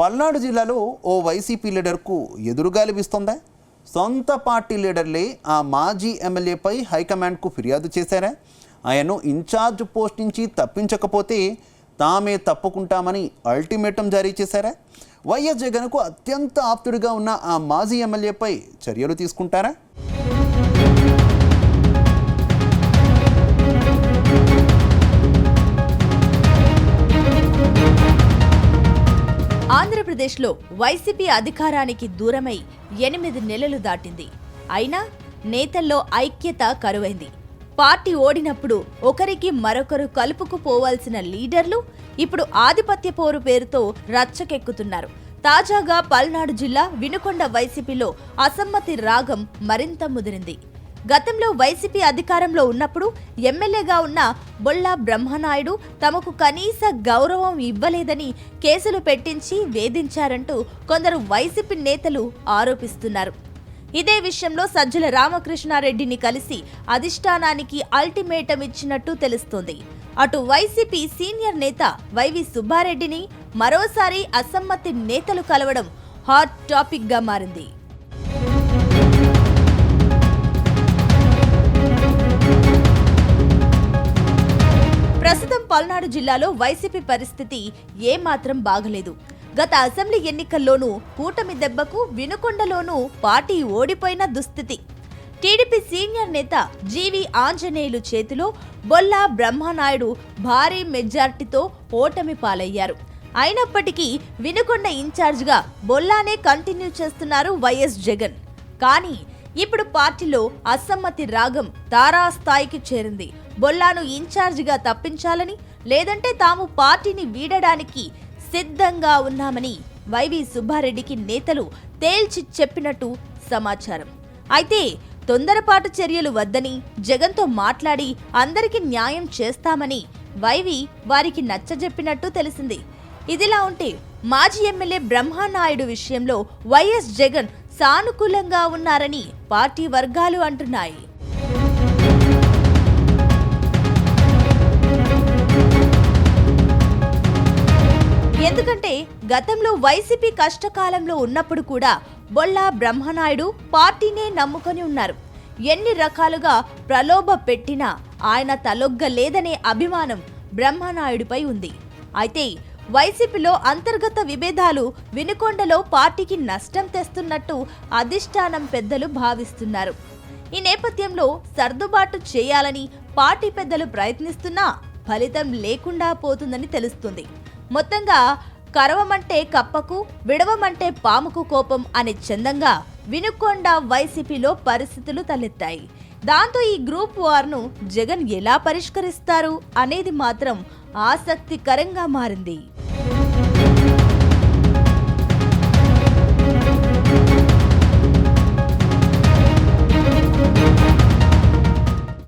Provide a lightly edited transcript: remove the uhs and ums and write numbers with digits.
పల్నాడు జిల్లాలో ఓ వైసీపీ లీడర్కు ఎదురుగాలి వీస్తోందా? సొంత పార్టీ లీడర్లే ఆ మాజీ ఎమ్మెల్యేపై హైకమాండ్కు ఫిర్యాదు చేశారా? ఆయన్ను ఇన్ఛార్జ్ పోస్ట్ నుంచి తప్పించకపోతే తామే తప్పుకుంటామని అల్టిమేటం జారీ చేశారా? వైఎస్ జగన్కు అత్యంత ఆప్తుడిగా ఉన్న ఆ మాజీ ఎమ్మెల్యేపై చర్యలు తీసుకుంటారా? ఆంధ్రప్రదేశ్లో వైసీపీ అధికారానికి దూరమై 8 నెలలు దాటింది. అయినా నేతల్లో ఐక్యత కరువైంది. పార్టీ ఓడినప్పుడు ఒకరికి మరొకరు కలుపుకుపోవాల్సిన లీడర్లు ఇప్పుడు ఆధిపత్య పోరు పేరుతో రచ్చకెక్కుతున్నారు. తాజాగా పల్నాడు జిల్లా వినుకొండ వైసీపీలో అసమ్మతి రాగం మరింత ముదిరింది. గతంలో వైసీపీ అధికారంలో ఉన్నప్పుడు ఎమ్మెల్యేగా ఉన్న బొల్లా బ్రహ్మనాయుడు తమకు కనీస గౌరవం ఇవ్వలేదని కేసులు పెట్టించి వేధించారంటూ కొందరు వైసీపీ నేతలు ఆరోపిస్తున్నారు. ఇదే విషయంలో సజ్జల రామకృష్ణారెడ్డిని కలిసి అధిష్టానానికి అల్టిమేటం ఇచ్చినట్టు తెలుస్తోంది. అటు వైసీపీ సీనియర్ నేత వైవి సుబ్బారెడ్డిని మరోసారి అసమ్మతి నేతలు కలవడం హాట్ టాపిక్ గా మారింది. ప్రస్తుతం పల్నాడు జిల్లాలో వైసీపీ పరిస్థితి ఏమాత్రం బాగలేదు. గత అసెంబ్లీ ఎన్నికల్లోనూ కూటమి దెబ్బకు వినుకొండలోనూ పార్టీ ఓడిపోయిన దుస్థితి. టీడీపీ సీనియర్ నేత జీవి ఆంజనేయులు చేతిలో బొల్లా బ్రహ్మనాయుడు భారీ మెజార్టీతో ఓటమి పాలయ్యారు. అయినప్పటికీ వినుకొండ ఇన్ఛార్జిగా బొల్లానే కంటిన్యూ చేస్తున్నారు వైఎస్ జగన్. కానీ ఇప్పుడు పార్టీలో అసమ్మతి రాగం తారాస్థాయికి చేరింది. బొల్లాను ఇన్ఛార్జిగా తప్పించాలని, లేదంటే తాము పార్టీని వీడడానికి సిద్ధంగా ఉన్నామని వైవి సుబ్బారెడ్డికి నేతలు తేల్చి చెప్పినట్టు సమాచారం. అయితే తొందరపాటు చర్యలు వద్దని, జగన్తో మాట్లాడి అందరికీ న్యాయం చేస్తామని వైవి వారికి నచ్చజెప్పినట్టు తెలిసింది. ఇదిలా ఉంటే మాజీ ఎమ్మెల్యే బ్రహ్మనాయుడు విషయంలో వైఎస్ జగన్ సానుకూలంగా ఉన్నారని పార్టీ వర్గాలు అంటున్నాయి. ఎందుకంటే గతంలో వైసీపీ కష్టకాలంలో ఉన్నప్పుడు కూడా బొల్లా బ్రహ్మనాయుడు పార్టీనే నమ్ముకొని ఉన్నారు. ఎన్ని రకాలుగా ప్రలోభ పెట్టినా ఆయన తలొగ్గలేదనే అభిమానం బ్రహ్మనాయుడిపై ఉంది. అయితే వైసీపీలో అంతర్గత విభేదాలు వినుకొండలో పార్టీకి నష్టం తెస్తున్నట్టు అధిష్టానం పెద్దలు భావిస్తున్నారు. ఈ నేపథ్యంలో సర్దుబాటు చేయాలని పార్టీ పెద్దలు ప్రయత్నిస్తున్నా ఫలితం లేకుండా పోతుందని తెలుస్తుంది. మొత్తంగా కరవమంటే కప్పకు, విడవమంటే పాముకు కోపం అనే చందంగా వినుకొండ వైసీపీలో పరిస్థితులు తలెత్తాయి. దాంతో ఈ గ్రూప్ వార్ను జగన్ ఎలా పరిష్కరిస్తారు అనేది మాత్రం ఆసక్తికరంగా మారింది.